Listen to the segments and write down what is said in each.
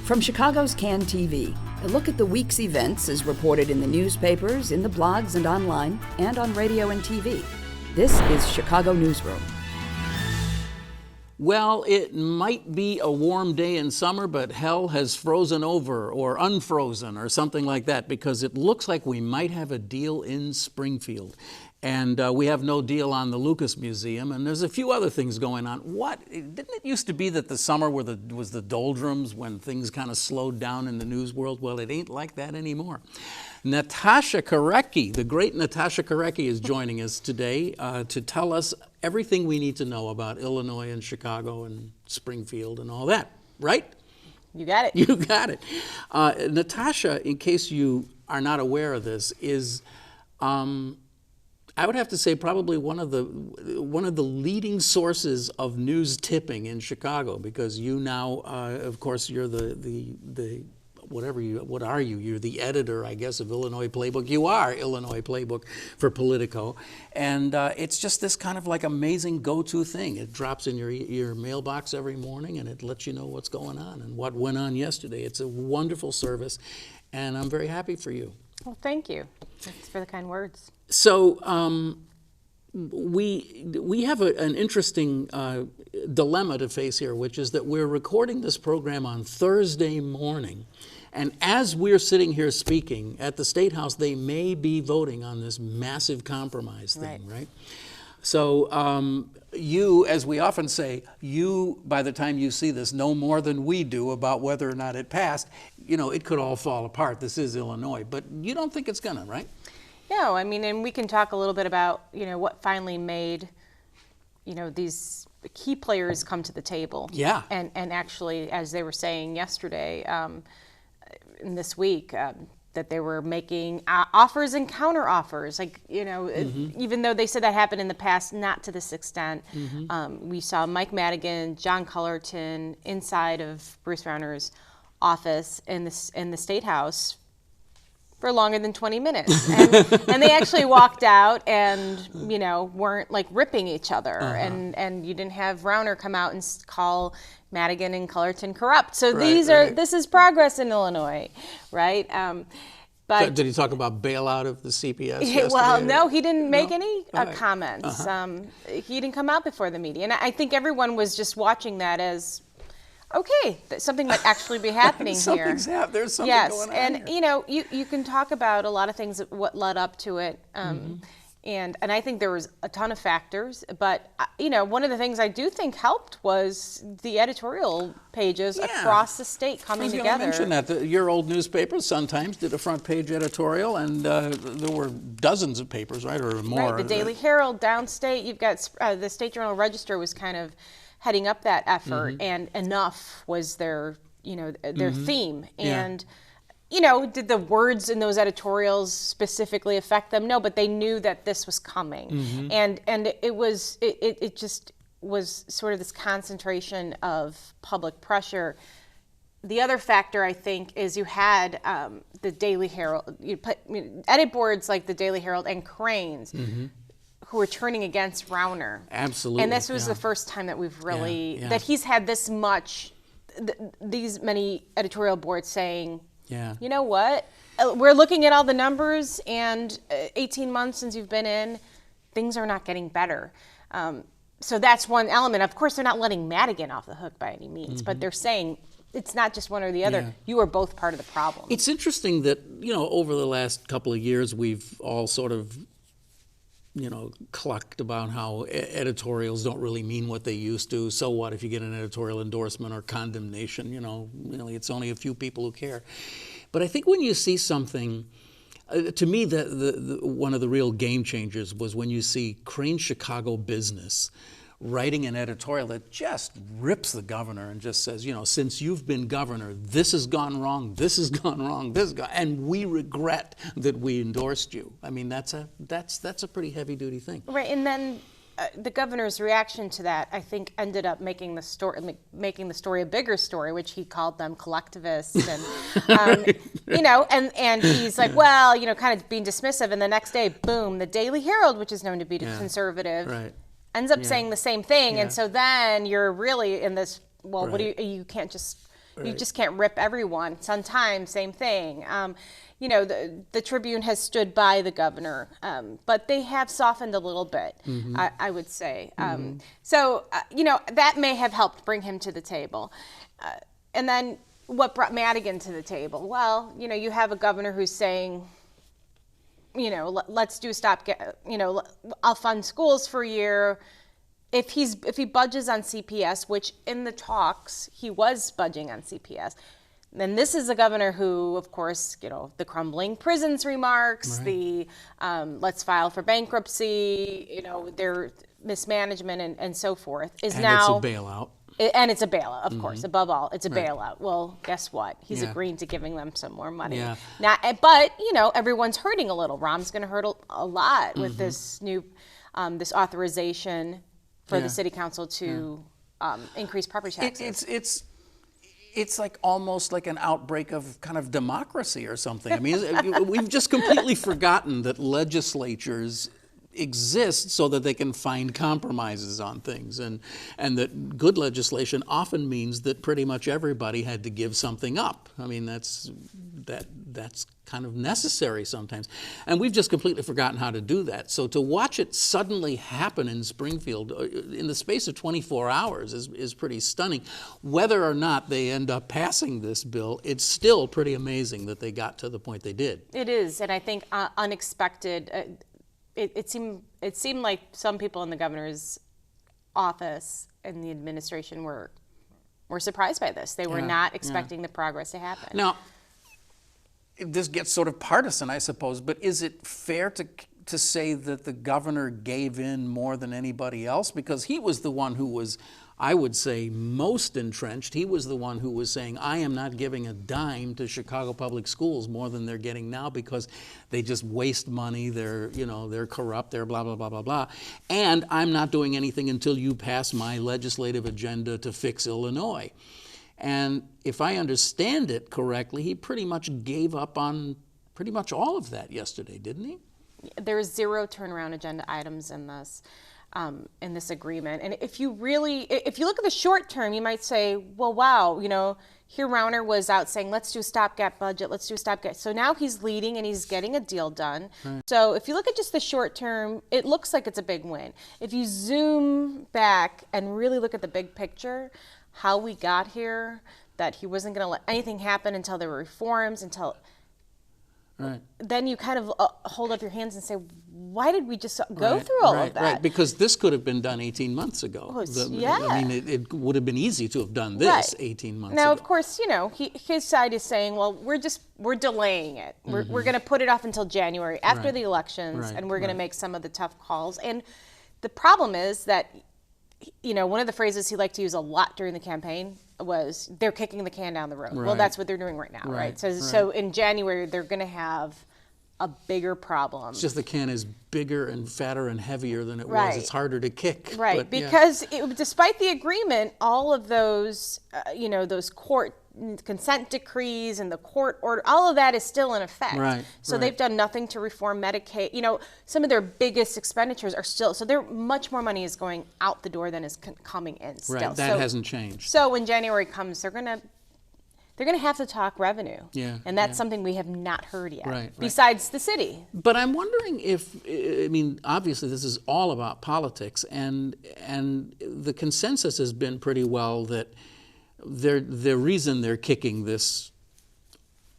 From Chicago's Can TV, a look at the week's events is reported in the newspapers, in the blogs and online, and on radio and TV. This is Chicago Newsroom. Well, it might be a warm day in summer, but hell has frozen over or unfrozen or something like that, because it looks like we might have a deal in Springfield. And we have no deal on the Lucas Museum, and there's a few other things going on. Didn't it used to be that the summer was the doldrums when things kind of slowed down in the news world? Well, it ain't like that anymore. Natasha Korecki, the great Natasha Korecki, is joining us today to tell us everything we need to know about Illinois and Chicago and Springfield and all that, right? You got it. You got it. Natasha, in case you are not aware of this, is I would have to say probably one of the leading sources of news tipping in Chicago, because you now, of course, you're the what are you? You're the editor, I guess, of Illinois Playbook. You are Illinois Playbook for Politico, and it's just this kind of like amazing go-to thing. It drops in your mailbox every morning, and it lets you know what's going on and what went on yesterday. It's a wonderful service, and I'm very happy for you. Well, thank you. Thanks for the kind words. So we have an interesting dilemma to face here, which is that we're recording this program on Thursday morning, and as we're sitting here speaking at the State House, they may be voting on this massive compromise thing, right? So you, as we often say, you, by the time you see this, know more than we do about whether or not it passed. You know, it could all fall apart. This is Illinois, but you don't think it's gonna, right? No, I mean, and we can talk a little bit about, what finally made, these key players come to the table. Yeah. And actually, as they were saying yesterday, in this week, that they were making offers and counter offers. Like, even though they said that happened in the past, not to this extent. We saw Mike Madigan, John Cullerton inside of Bruce Rauner's office in the State House for longer than 20 minutes. And they actually walked out and, weren't like ripping each other. And you didn't have Rauner come out and call Madigan and Cullerton corrupt. So this is progress in Illinois, right? But so did he talk about bailout of the CPS yesterday? Well, no, he didn't make any comments. He didn't come out before the media. And I think everyone was just watching that as, okay, something might actually be happening here. There's something going on and here. You can talk about a lot of things, what led up to it, and I think there was a ton of factors. But one of the things I do think helped was the editorial pages across the state coming together. I was going to mention that your old newspaper, Sun-Times, did a front page editorial, and there were dozens of papers, right, or more. Right, the Daily Herald, downstate. You've got the State Journal-Register was kind of heading up that effort, and enough was their theme. And did the words in those editorials specifically affect them? No, but they knew that this was coming, and it just was sort of this concentration of public pressure. The other factor, I think, is you had the Daily Herald, edit boards like the Daily Herald and Crane's, who were turning against Rauner. Absolutely. And this was the first time that we've really, that he's had this much, these many editorial boards saying, you know what, we're looking at all the numbers, and 18 months since you've been in, things are not getting better. So that's one element. Of course, they're not letting Madigan off the hook by any means, but they're saying, it's not just one or the other. Yeah. You are both part of the problem. It's interesting that, over the last couple of years, we've all sort of clucked about how editorials don't really mean what they used to. So what if you get an editorial endorsement or condemnation? Really, it's only a few people who care. But I think when you see something, to me, the one of the real game changers was when you see Crane Chicago Business writing an editorial that just rips the governor and just says, since you've been governor, this has gone wrong, this has gone wrong, and we regret that we endorsed you. I mean, that's a pretty heavy duty thing. Right, and then the governor's reaction to that, I think, ended up making the story a bigger story, which he called them collectivists, and and he's like, well, kind of being dismissive, and the next day, boom, the Daily Herald, which is known to be conservative. Right. Ends up saying the same thing, and so then you're really in this. Well, what do you can't just You just can't rip everyone. Sun-Times, same thing. You know, the Tribune has stood by the governor, but they have softened a little bit, I would say. So, you know, that may have helped bring him to the table. And then what brought Madigan to the table? Well, you know, you have a governor who's saying, you know, let's do you know, I'll fund schools for a year. If he budges on CPS, which in the talks he was budging on CPS, then this is a governor who, of course, you know, the crumbling prisons remarks, the let's file for bankruptcy, you know, their mismanagement and so forth is now. And it's a bailout. And it's a bailout, of course. Above all, it's a bailout. Well, guess what? He's agreeing to giving them some more money. Now, but you know, everyone's hurting a little. Rahm's going to hurt a lot with this new, this authorization for the city council to increase property taxes. It's like almost like an outbreak of kind of democracy or something. I mean, we've just completely forgotten that legislatures exist so that they can find compromises on things, and that good legislation often means that pretty much everybody had to give something up. I mean, that's kind of necessary sometimes, and we've just completely forgotten how to do that. So to watch it suddenly happen in Springfield in the space of 24 hours is pretty stunning. Whether or not they end up passing this bill, it's still pretty amazing that they got to the point they did. It is, and I think unexpected. It seemed like some people in the governor's office and the administration were surprised by this. They were not expecting the progress to happen. Now, this gets sort of partisan, I suppose, but is it fair to say that the governor gave in more than anybody else? Because he was the one who was, I would say, most entrenched. He was the one who was saying, I am not giving a dime to Chicago Public Schools more than they're getting now because they just waste money, they're corrupt, they're blah, blah, blah, blah, blah. And I'm not doing anything until you pass my legislative agenda to fix Illinois. And if I understand it correctly, he pretty much gave up on pretty much all of that yesterday, didn't he? There is 0 turnaround agenda items in this agreement. And if you look at the short term, you might say, well, wow, you know, here Rauner was out saying, let's do a stopgap budget, let's do a stopgap. So now he's leading and he's getting a deal done. Right. So if you look at just the short term, it looks like it's a big win. If you zoom back and really look at the big picture, how we got here, that he wasn't going to let anything happen until there were reforms, Right. Then you kind of hold up your hands and say, why did we just go through all of that? Right, because this could have been done 18 months ago. I mean, it would have been easy to have done this 18 months ago. Now, of course, you know, his side is saying, well, we're delaying it. We're going to put it off until January after the elections, and we're going to make some of the tough calls. And the problem is that, you know, one of the phrases he liked to use a lot during the campaign was they're kicking the can down the road. Right. Well, that's what they're doing right now, right? So in January, they're going to have a bigger problem. It's just the can is bigger and fatter and heavier than it was. It's harder to kick. Right, but, because despite the agreement, all of those, you know, those court consent decrees and the court order, all of that is still in effect. So they've done nothing to reform Medicaid. You know, some of their biggest expenditures are still, so much more money is going out the door than is coming in still. Right, that hasn't changed. So when January comes, they're going to have to talk revenue. And that's something we have not heard yet, besides the city. But I'm wondering if, I mean, obviously this is all about politics, and the consensus has been pretty well that the reason they're kicking this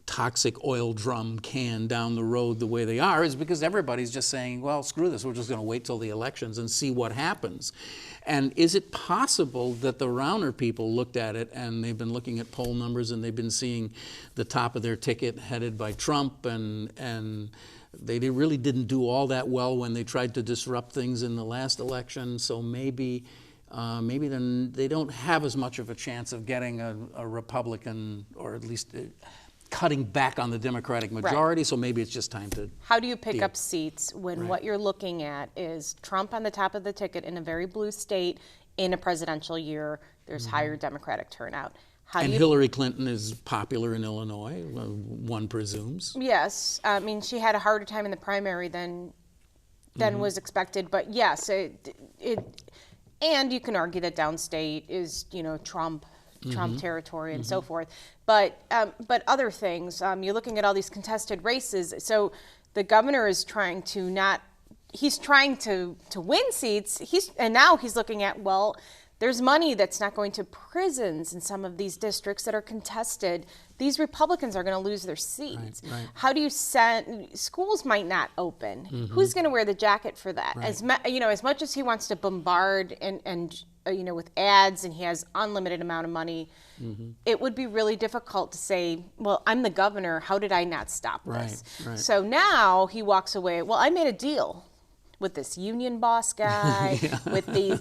toxic oil drum can down the road the way they are is because everybody's just saying, well, screw this, we're just going to wait till the elections and see what happens. And is it possible that the Rauner people looked at it and they've been looking at poll numbers and they've been seeing the top of their ticket headed by Trump, and they really didn't do all that well when they tried to disrupt things in the last election, so maybe then they don't have as much of a chance of getting a Republican, or at least cutting back on the Democratic majority, so maybe it's just time to How do you pick up seats when what you're looking at is Trump on the top of the ticket in a very blue state in a presidential year? There's higher Democratic turnout. And Hillary Clinton is popular in Illinois, one presumes. Yes. I mean, she had a harder time in the primary than was expected, but yes, and you can argue that downstate is, you know, Trump Trump territory and so forth. But other things, you're looking at all these contested races. So the governor is trying to he's trying to win seats. And now he's looking at, well, there's money that's not going to prisons in some of these districts that are contested. These Republicans are going to lose their seats. Right. How do you schools might not open? Who's going to wear the jacket for that? Right. As much as he wants to bombard and with ads, and he has unlimited amount of money, it would be really difficult to say, well, I'm the governor, how did I not stop this? Right. So now he walks away, well, I made a deal with this union boss guy, with these,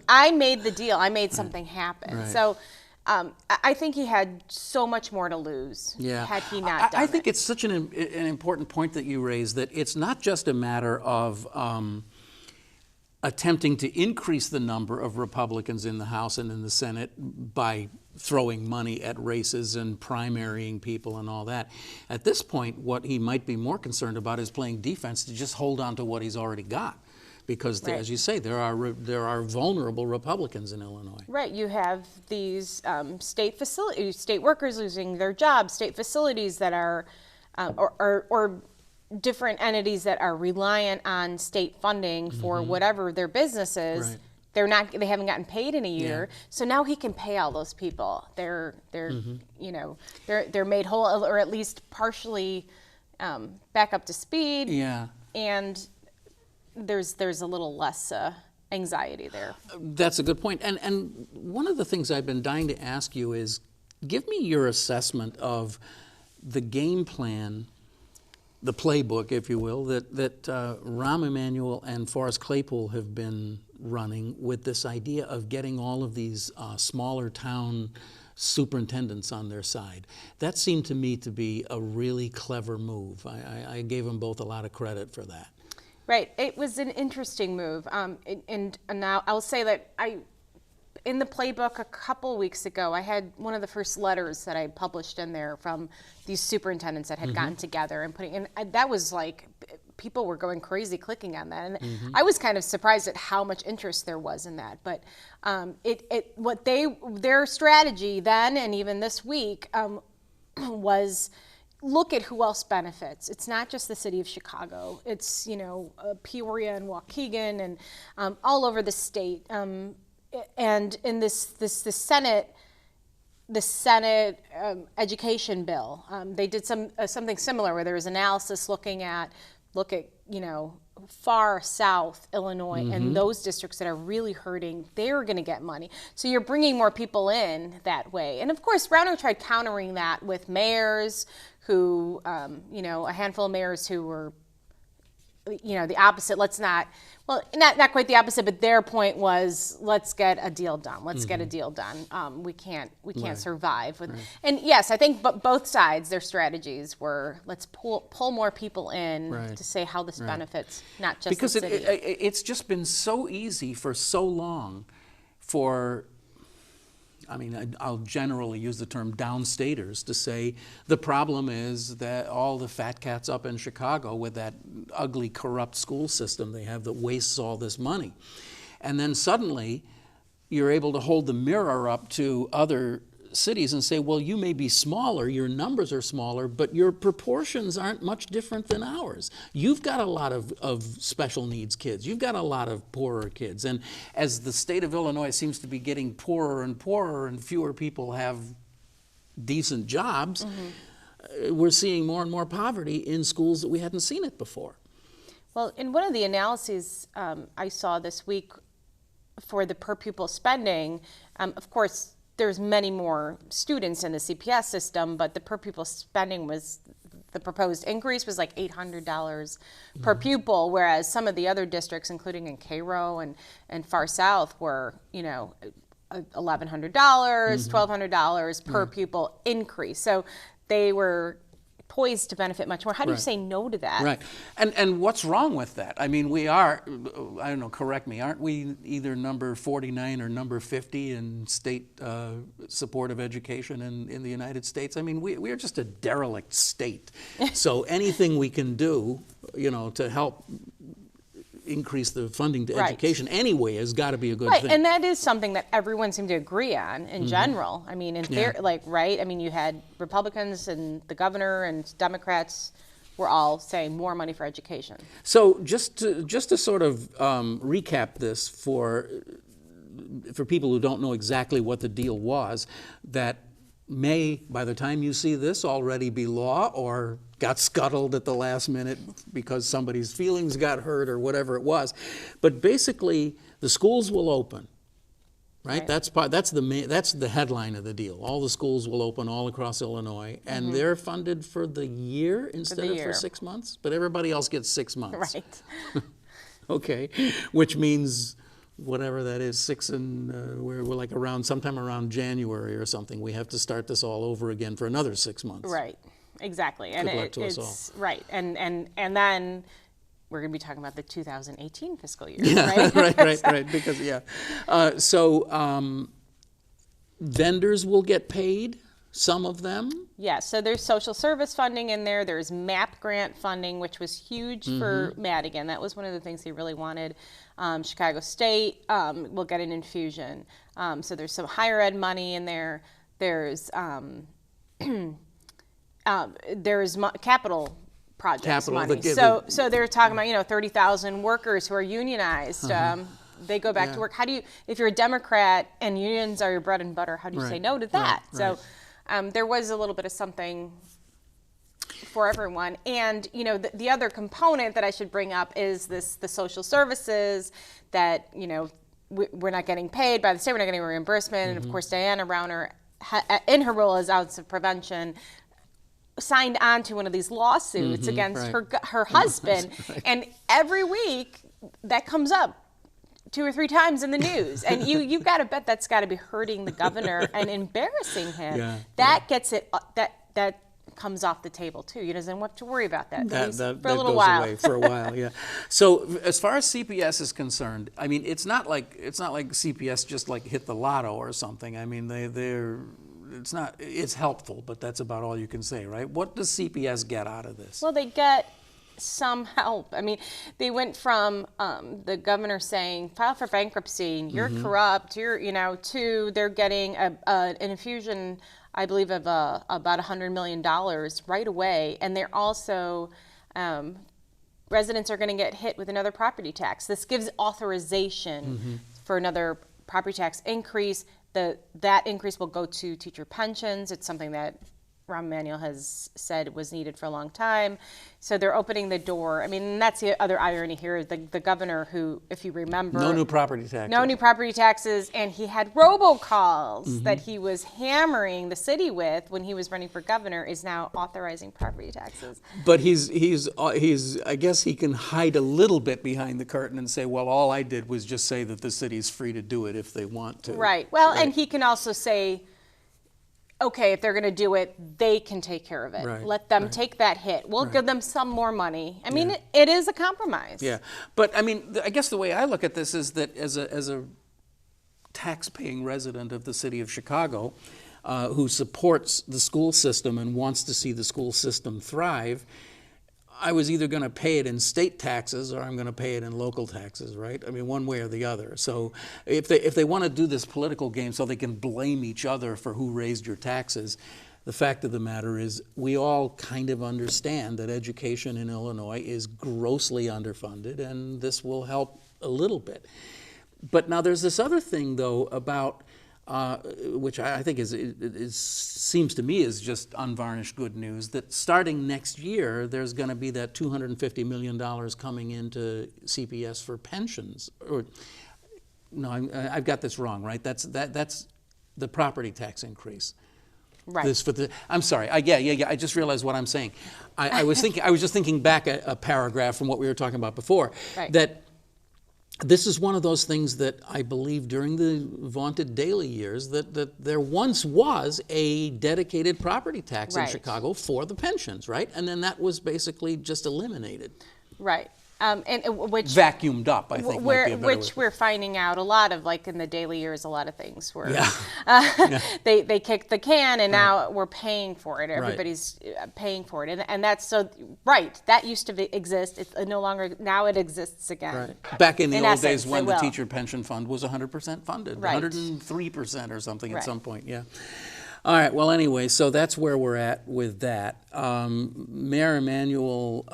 I made the deal. I made something happen. Right. So I think he had so much more to lose had he not done I think it's such an important point that you raised, that it's not just a matter of attempting to increase the number of Republicans in the House and in the Senate by throwing money at races and primarying people and all that. At this point, what he might be more concerned about is playing defense to just hold on to what he's already got. Because, as you say, there are vulnerable Republicans in Illinois. Right. You have these state workers losing their jobs, state facilities that are, or different entities that are reliant on state funding for whatever their business is. Right. They haven't gotten paid in a year, so now he can pay all those people. They're made whole, or at least partially back up to speed. Yeah. And there's a little less anxiety there. That's a good point. And one of the things I've been dying to ask you is, give me your assessment of the game plan, the playbook, if you will, that Rahm Emanuel and Forrest Claypool have been running with this idea of getting all of these smaller town superintendents on their side. That seemed to me to be a really clever move. I gave them both a lot of credit for that. Right. It was an interesting move. And now I'll say that in the playbook a couple weeks ago, I had one of the first letters that I published in there from these superintendents that had gotten together and putting in. That was like, people were going crazy clicking on that. And I was kind of surprised at how much interest there was in that. But their strategy then and even this week was, look at who else benefits. It's not just the city of Chicago. It's Peoria and Waukegan and all over the state. And in the Senate education bill, they did something similar where there was analysis look at far south Illinois and those districts that are really hurting. They're going to get money. So you're bringing more people in that way. And of course, Rauner tried countering that with mayors who, a handful of mayors who were, the opposite. Let's not quite the opposite, but their point was, let's get a deal done. Let's get a deal done. We can't survive with. And yes, I think both sides, their strategies were, let's pull more people in to say how this benefits not just because the city. It's just been so easy for so long for. I'll generally use the term downstaters to say the problem is that all the fat cats up in Chicago with that ugly, corrupt school system they have that wastes all this money. And then suddenly you're able to hold the mirror up to other cities and say, well, you may be smaller, your numbers are smaller, but your proportions aren't much different than ours. You've got a lot of special needs kids. You've got a lot of poorer kids. And as the state of Illinois seems to be getting poorer and fewer people have decent jobs, we're seeing more and more poverty in schools that we hadn't seen it before. Well, in one of the analyses I saw this week for the per pupil spending, of course, there's many more students in the CPS system, but the per pupil spending the proposed increase was like $800 per pupil, whereas some of the other districts, including in Cairo and far south, were, $1,100, $1,200 per pupil increase. So they were poised to benefit much more. How do you say no to that? Right. And what's wrong with that? We are, I don't know, correct me, aren't we either number 49 or number 50 in state support of education in the United States? We are just a derelict state. So anything we can do, to help increase the funding to Right. education anyway has got to be a good Right, thing. and that is something that everyone seemed to agree on in general. I mean, right? I mean, you had Republicans and the governor and Democrats were all saying more money for education. So just to sort of recap this for people who don't know exactly what the deal was, that may, by the time you see this, already be law or got scuttled at the last minute because somebody's feelings got hurt or whatever it was. But basically, the schools will open, right? That's the headline of the deal. All the schools will open all across Illinois, and they're funded for the year instead of for 6 months. But everybody else gets 6 months. Right. Okay, which means whatever that is, we're like sometime around January or something. We have to start this all over again for another 6 months. Right. Exactly. Good luck to us all. Right. And then we're going to be talking about the 2018 fiscal year, Yeah, right? right. Because vendors will get paid. Some of them. Yeah, so there's social service funding in there. There's MAP grant funding, which was huge for Madigan. That was one of the things he really wanted. Chicago State will get an infusion. So there's some higher ed money in there. There's capital projects money. So they're talking about 30,000 workers who are unionized. They go back to work. How do you, if you're a Democrat and unions are your bread and butter, how do you say no to that? Right. So there was a little bit of something for everyone. And the other component that I should bring up is the social services that we're not getting paid by the state. We're not getting reimbursement. And of course, Diana Rauner, in her role as ounce of prevention, signed on to one of these lawsuits against her husband. And every week that comes up 2 or 3 times in the news, and you got to bet that's got to be hurting the governor and embarrassing him. Gets it. That comes off the table too. He doesn't have to worry about that for a little while. Away for a while. Yeah. So as far as CPS is concerned, I mean, it's not like CPS just like hit the lotto or something. I mean, it's helpful, but that's about all you can say, right? What does CPS get out of this? Well, they get some help. I mean, they went from the governor saying file for bankruptcy, you're corrupt, to they're getting an infusion, I believe, of about $100 million right away, and they're also residents are going to get hit with another property tax. This gives authorization for another property tax increase. That increase will go to teacher pensions. It's something that Rahm Emanuel has said was needed for a long time. So they're opening the door. I mean, that's the other irony here. The governor who, if you remember... No new property taxes. No new property taxes. And he had robocalls that he was hammering the city with when he was running for governor, is now authorizing property taxes. But he's I guess he can hide a little bit behind the curtain and say, well, all I did was just say that the city's free to do it if they want to. Right. Well, and he can also say, okay, if they're going to do it, they can take care of it. Right, Let them take that hit. We'll give them some more money. I mean, it is a compromise. Yeah, but I mean, I guess the way I look at this is that as a tax-paying resident of the city of Chicago, who supports the school system and wants to see the school system thrive, I was either going to pay it in state taxes or I'm going to pay it in local taxes, right? I mean, one way or the other. So if they want to do this political game so they can blame each other for who raised your taxes, the fact of the matter is we all kind of understand that education in Illinois is grossly underfunded, and this will help a little bit. But now there's this other thing, though, about which I think seems to me is just unvarnished good news, that starting next year there's going to be that $250 million coming into CPS for pensions. Or no, I've got this wrong, right? That's the property tax increase. Right. I'm sorry. Yeah. I just realized what I'm saying. I was just thinking back a paragraph from what we were talking about before. Right. That this is one of those things that I believe during the vaunted Daley years that there once was a dedicated property tax in Chicago for the pensions, right? And then that was basically just eliminated. Right. which vacuumed up, I think, might be a better which word. we're finding out a lot of, like in the daily years, a lot of things where they kicked the can, and now we're paying for it. Everybody's paying for it, and that's so right. That used to exist. It's no longer. Now it exists again. Right. Back in the old essence, days when they the will. teacher pension fund was 100% funded, Right. 103% or something at some point. Yeah. All right, well, anyway, so that's where we're at with that. Mayor Emanuel,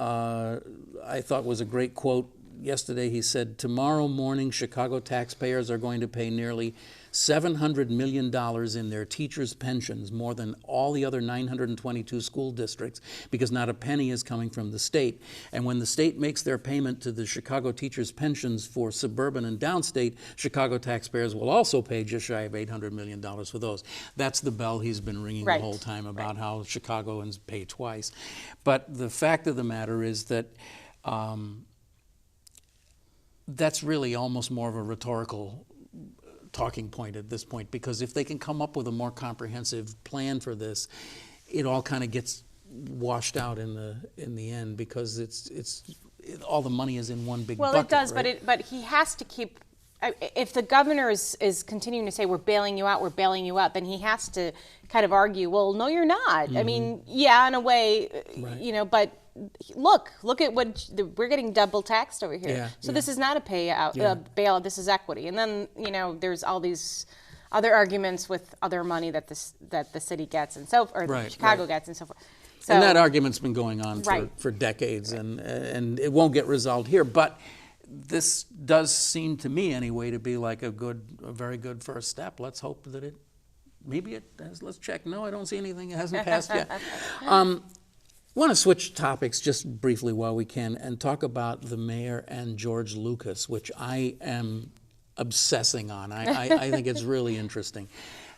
I thought was a great quote yesterday. He said, tomorrow morning, Chicago taxpayers are going to pay nearly $700 million in their teachers' pensions, more than all the other 922 school districts, because not a penny is coming from the state. And when the state makes their payment to the Chicago teachers' pensions for suburban and downstate, Chicago taxpayers will also pay just shy of $800 million for those. That's the bell he's been ringing the whole time about how Chicagoans pay twice. But the fact of the matter is that that's really almost more of a rhetorical talking point at this point, because if they can come up with a more comprehensive plan for this, it all kind of gets washed out in the end, because all the money is in one big bucket. Well, it does, right? but he has to keep. If the governor is continuing to say we're bailing you out, then he has to kind of argue, well, no, you're not. I mean, yeah, in a way, but look at what we're getting double taxed over here. So this is not a bailout. This is equity. And then there's all these other arguments with other money that the city gets and Chicago gets and so forth. So, and that argument's been going on for decades, and it won't get resolved here. But this does seem to me, anyway, to be like a very good first step. Let's hope that maybe it has. Let's check. No, I don't see anything. It hasn't passed yet. I want to switch topics just briefly while we can and talk about the mayor and George Lucas, which I am obsessing on. I think it's really interesting.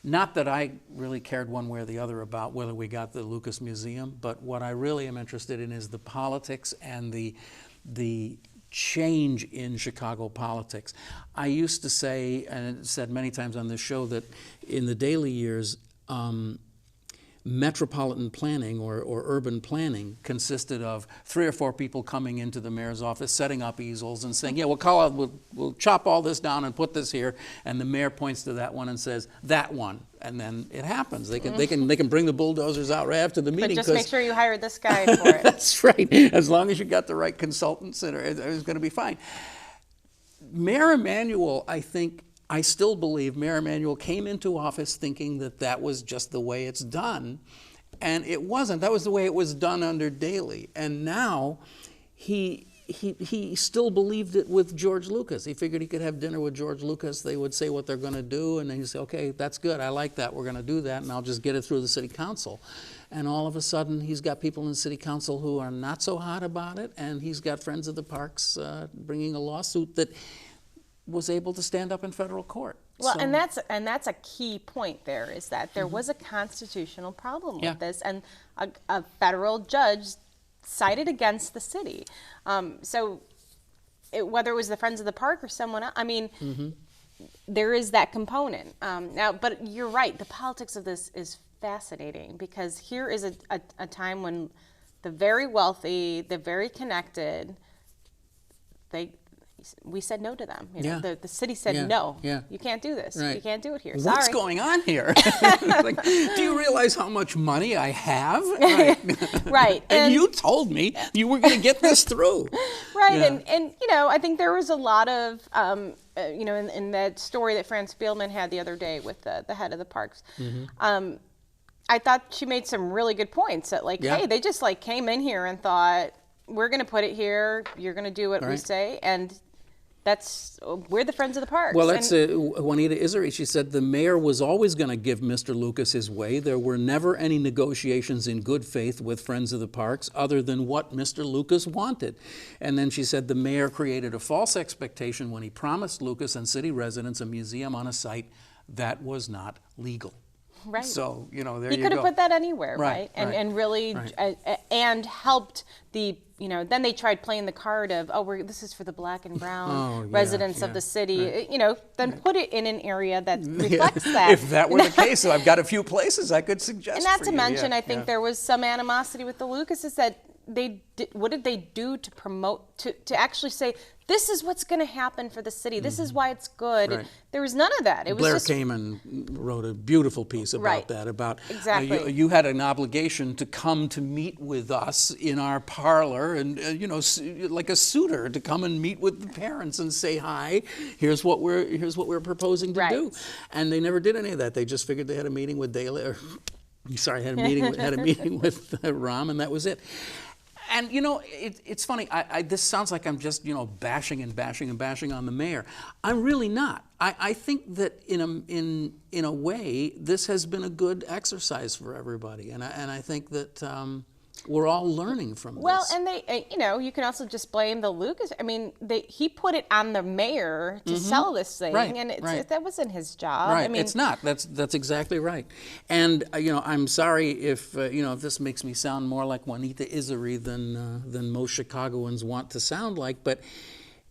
Not that I really cared one way or the other about whether we got the Lucas Museum, but what I really am interested in is the politics and the change in Chicago politics. I used to say, and said many times on this show, that in the Daily years, metropolitan planning or urban planning consisted of 3 or 4 people coming into the mayor's office, setting up easels and saying, yeah, we'll chop all this down and put this here, and the mayor points to that one and says, that one, and then it happens. They can bring the bulldozers out right after the meeting. But just make sure you hire this guy for it. That's right. As long as you got the right consultants, it's going to be fine. Mayor Emanuel, I still believe Mayor Emanuel came into office thinking that was just the way it's done, and it wasn't. That was the way it was done under Daley. And now he still believed it with George Lucas. He figured he could have dinner with George Lucas. They would say what they're going to do, and then he'd say, okay, that's good. I like that. We're going to do that, and I'll just get it through the city council. And all of a sudden, he's got people in the city council who are not so hot about it, and he's got Friends of the Parks bringing a lawsuit that was able to stand up in federal court. Well, and that's a key point there, is that there was a constitutional problem with this, and a federal judge sided against the city. So whether it was the Friends of the Park or someone else, I mean, there is that component. Now, but you're right, the politics of this is fascinating, because here is a time when the very wealthy, the very connected, we said no to them. The city said no. You can't do this. Right. You can't do it here. What's Sorry. going on here? Like, do you realize how much money I have? Right. And you told me you were going to get this through. Right. Yeah. And I think there was a lot of in that story that France Spielman had the other day with the head of the parks. I thought she made some really good points that hey, they just came in here and thought, we're going to put it here, you're going to do what we say, and we're the Friends of the Parks. Well, that's Juanita Isery. She said the mayor was always going to give Mr. Lucas his way. There were never any negotiations in good faith with Friends of the Parks other than what Mr. Lucas wanted. And then she said the mayor created a false expectation when he promised Lucas and city residents a museum on a site that was not legal. Right. So, there you go. He could have put that anywhere, right? And really, right. And helped the, then they tried playing the card of, this is for the black and brown residents of the city. Right. Then put it in an area that reflects that. If that were the case, so I've got a few places I could suggest. And not to mention, I think there was some animosity with the Lucases that what did they do to promote, to actually say, this is what's going to happen for the city. This is why it's good. Right. There was none of that. It was Blair just, came and wrote a beautiful piece about Right. that, about Exactly. you had an obligation to come to meet with us in our parlor, and like a suitor, to come and meet with the parents and say hi. Here's what we're proposing to Right. do. And they never did any of that. They just figured they had a meeting with Daley. Had a meeting with Ram, and that was it. And it's funny. This sounds like I'm just bashing and bashing and bashing on the mayor. I'm really not. I think that in a way this has been a good exercise for everybody, and I think that we're all learning from this. well, and they, you can also just blame the Lucas. I mean, he put it on the mayor to sell this thing, Right, and right. that wasn't his job. Right, I mean, it's not. That's exactly right. And I'm sorry if if this makes me sound more like Juanita Isery than most Chicagoans want to sound like, but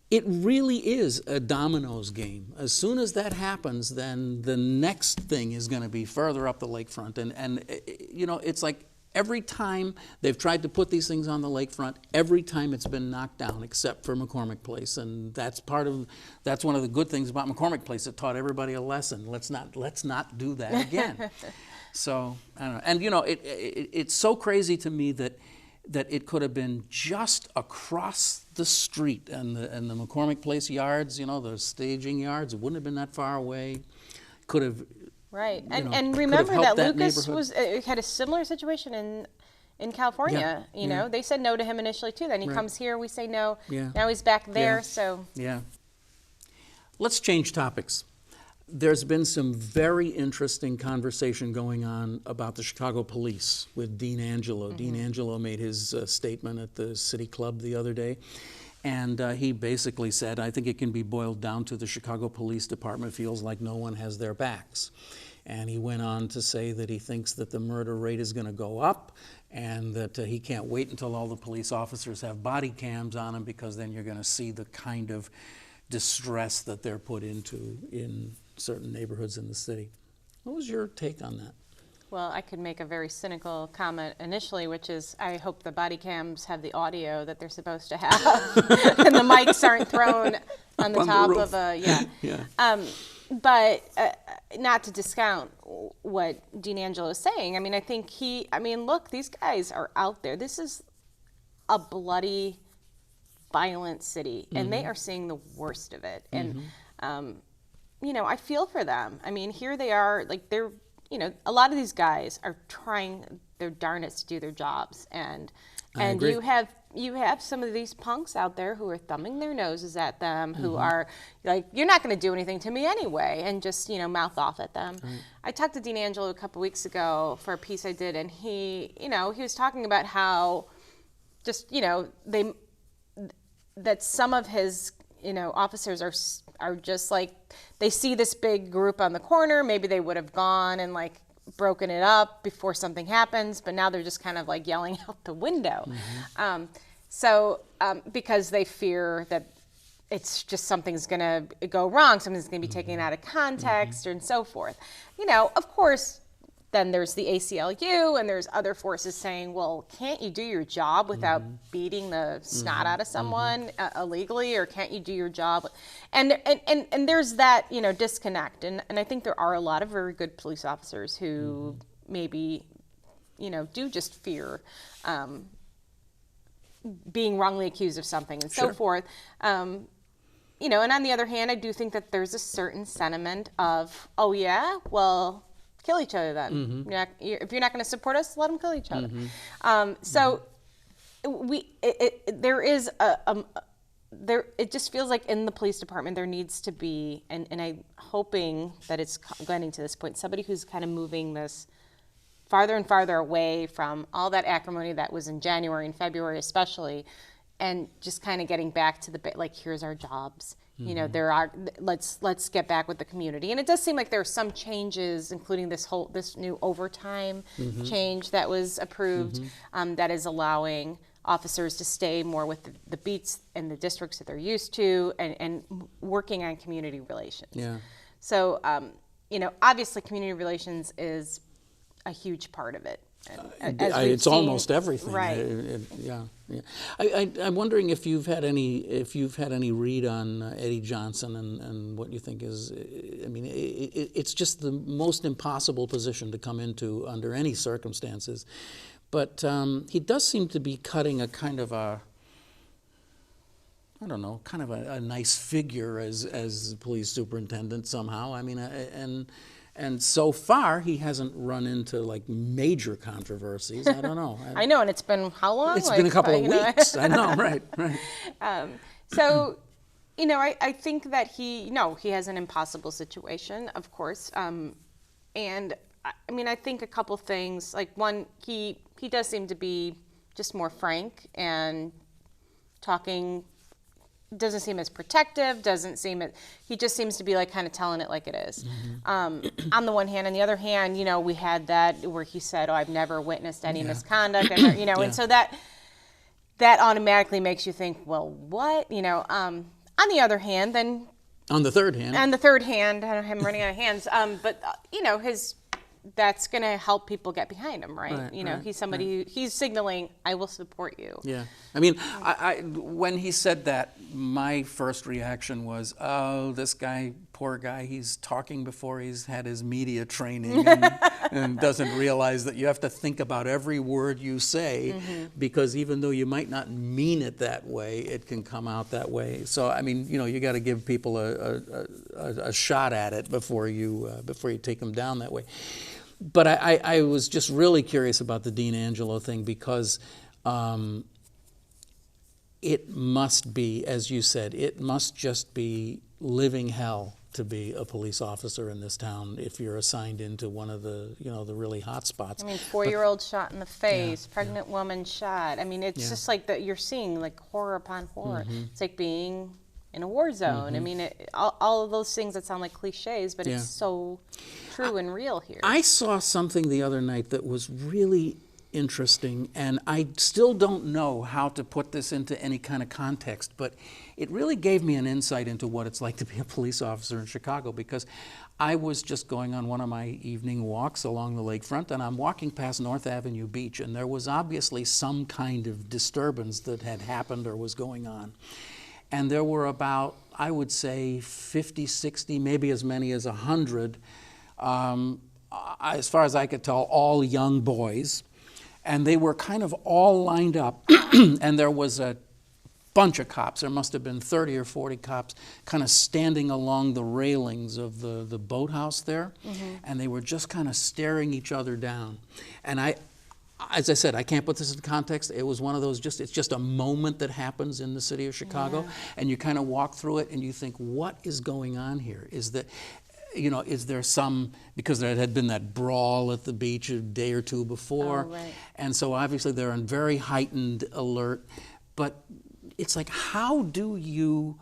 it really is a dominoes game. As soon as that happens, then the next thing is going to be further up the lakefront, and it's like. Every time they've tried to put these things on the lakefront, every time it's been knocked down, except for McCormick Place, and that's one of the good things about McCormick Place. It taught everybody a lesson. Let's not do that again. So I don't know, and it's so crazy to me that it could have been just across the street, and the McCormick Place yards, the staging yards. It wouldn't have been that far away. Could have. Right, and and remember that Lucas neighborhood. had a similar situation in California. They said no to him initially too. Then he comes here, we say no. Yeah. Now he's back there. Yeah. So yeah. Let's change topics. There's been some very interesting conversation going on about the Chicago police with Dean Angelo. Mm-hmm. Dean Angelo made his statement at the City Club the other day. And he basically said, I think it can be boiled down to the Chicago Police Department feels like no one has their backs. And he went on to say that he thinks that the murder rate is going to go up, and that he can't wait until all the police officers have body cams on them, because then you're going to see the kind of distress that they're put into in certain neighborhoods in the city. What was your take on that? Well, I could make a very cynical comment initially, which is I hope the body cams have the audio that they're supposed to have, and the mics aren't thrown on the top of a, yeah. But not to discount what Dean Angelo is saying. I mean, I think look, these guys are out there. This is a bloody, violent city, and they are seeing the worst of it. And, I feel for them. I mean, here they are, like they're, a lot of these guys are trying their darnest to do their jobs, and you have some of these punks out there who are thumbing their noses at them, who are like, you're not going to do anything to me anyway, and just mouth off at them. Right. I talked to Dean Angelo a couple weeks ago for a piece I did, and he was talking about how just that some of his officers are just like, they see this big group on the corner, maybe they would have gone and like broken it up before something happens, but now they're just kind of like yelling out the window. Because they fear that it's just something's going to go wrong, something's going to be taken out of context, and so forth. Of course, then there's the ACLU, and there's other forces saying, well, can't you do your job without beating the snot out of someone illegally, or can't you do your job? And there's that, disconnect. And I think there are a lot of very good police officers who maybe, do just fear being wrongly accused of something, and so forth. And on the other hand, I do think that there's a certain sentiment of, oh yeah, well, kill each other then. If you're not going to support us, let them kill each other. So there is it just feels like in the police department there needs to be, and I'm hoping that it's getting to this point, somebody who's kind of moving this farther and farther away from all that acrimony that was in January and February especially, and just kind of getting back to the, like, here's our jobs. Let's get back with the community. And it does seem like there are some changes, including this new overtime change that was approved, that is allowing officers to stay more with the beats and the districts that they're used to, and working on community relations. Yeah. So, obviously community relations is a huge part of it. It's almost everything, right? Yeah. I'm wondering if you've had any read on Eddie Johnson and what you think is. I mean, it's just the most impossible position to come into under any circumstances, but he does seem to be cutting a kind of a, I don't know, kind of a nice figure as police superintendent somehow. I mean, and so far he hasn't run into like major controversies. I don't know. I know, and it's been how long? It's been a couple of weeks. I know, right. So, I think that he has an impossible situation, of course. And I mean, I think a couple things. Like one, he does seem to be just more frank and talking. Doesn't seem as protective, he just seems to be like kind of telling it like it is. On the one hand. On the other hand, we had that where he said, I've never witnessed any misconduct, and so that automatically makes you think, well, what? On the other hand, then... On the third hand, I don't have him running out of hands, but, that's going to help people get behind him, right? He's somebody he's signaling, I will support you. Yeah. I mean, I when he said that, my first reaction was, oh, this guy, poor guy, he's talking before he's had his media training and doesn't realize that you have to think about every word you say, because even though you might not mean it that way, it can come out that way. So, I mean, you got to give people a shot at it before you take them down that way. But I was just really curious about the Dean Angelo thing because it must be, as you said, it must just be living hell to be a police officer in this town if you're assigned into one of the, the really hot spots. I mean, 4-year-old shot in the face, pregnant woman shot. I mean, it's just like that you're seeing like horror upon horror. It's like being in a war zone. I mean, all of those things that sound like cliches, but it's so true and real here. I saw something the other night that was really interesting, and I still don't know how to put this into any kind of context, but it really gave me an insight into what it's like to be a police officer in Chicago, because I was just going on one of my evening walks along the lakefront, and I'm walking past North Avenue Beach, and there was obviously some kind of disturbance that had happened or was going on. And there were about, I would say, 50, 60, maybe as many as 100, as far as I could tell, all young boys. And they were kind of all lined up, and there was a bunch of cops. There must have been 30 or 40 cops kind of standing along the railings of the boathouse there, and they were just kind of staring each other down. And as I said, I can't put this into context. It was one of those it's just a moment that happens in the city of Chicago, and you kind of walk through it and you think, what is going on here? Is there some, because there had been that brawl at the beach a day or two before, and so obviously they're on very heightened alert, but it's like, how do you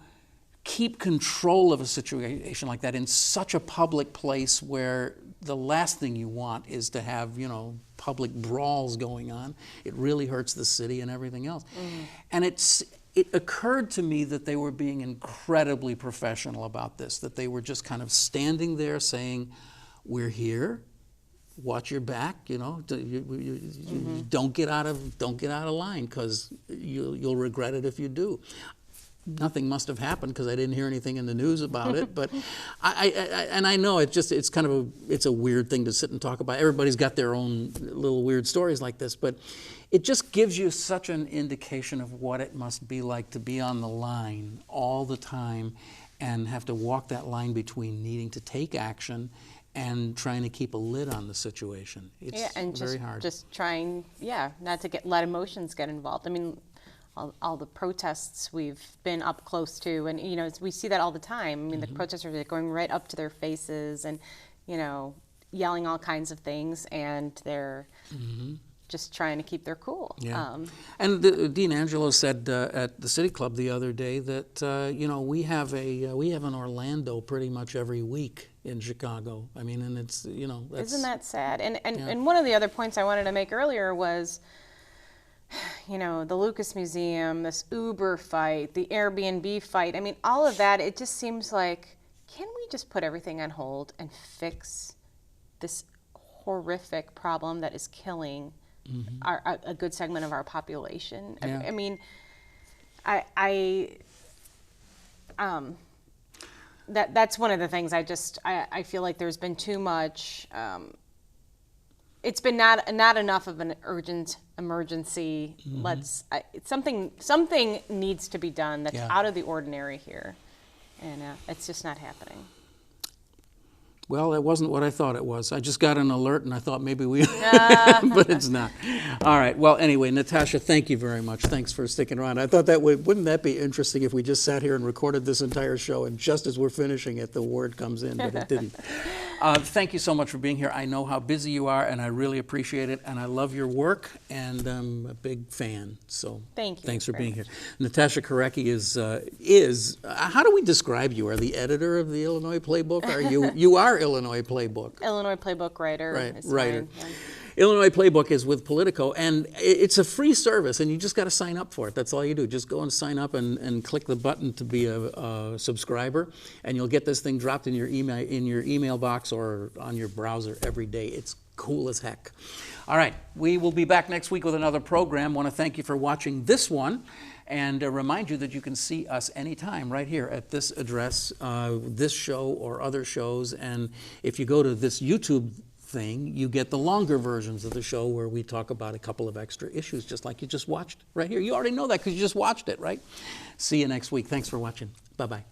keep control of a situation like that in such a public place where the last thing you want is to have, public brawls going on? It really hurts the city and everything else. And it occurred to me that they were being incredibly professional about this, that they were just kind of standing there saying, we're here, watch your back, don't get out of line, because you'll regret it if you do. Nothing must have happened because I didn't hear anything in the news about it, but I know it's kind of a weird thing to sit and talk about. Everybody's got their own little weird stories like this, but it just gives you such an indication of what it must be like to be on the line all the time and have to walk that line between needing to take action and trying to keep a lid on the situation. It's very hard. Just trying, not to let emotions get involved. I mean, all the protests we've been up close to, and we see that all the time. I mean, the protesters are going right up to their faces and yelling all kinds of things, and they're just trying to keep their cool. And Dean Angelo said at the City Club the other day that we have an Orlando pretty much every week in Chicago. I mean, and it's isn't that sad? And one of the other points I wanted to make earlier was, the Lucas Museum, this Uber fight, the Airbnb fight. I mean, all of that, it just seems like, can we just put everything on hold and fix this horrific problem that is killing a good segment of our population. Yeah. I mean, that's one of the things I feel like there's been too much. It's been not enough of an urgent emergency. Something needs to be done that's out of the ordinary here, and it's just not happening. Well, it wasn't what I thought it was. I just got an alert and I thought maybe we, but it's not. All right. Well, anyway, Natasha, thank you very much. Thanks for sticking around. I thought wouldn't that be interesting if we just sat here and recorded this entire show and just as we're finishing it, the word comes in, but it didn't. Thank you so much for being here. I know how busy you are and I really appreciate it and I love your work and I'm a big fan. So thank you. Thanks for being here. Natasha Korecki is how do we describe you? Are the editor of the Illinois Playbook? Are you are Illinois Playbook. Illinois Playbook writer. Right, is writer. fine, yeah. Illinois Playbook is with Politico, and it's a free service, and you just got to sign up for it. That's all you do. Just go and sign up and click the button to be a subscriber, and you'll get this thing dropped in your email box or on your browser every day. It's cool as heck. All right, we will be back next week with another program. Want to thank you for watching this one. And remind you that you can see us anytime right here at this address, this show or other shows. And if you go to this YouTube thing, you get the longer versions of the show where we talk about a couple of extra issues, just like you just watched right here. You already know that because you just watched it, right? See you next week. Thanks for watching. Bye-bye.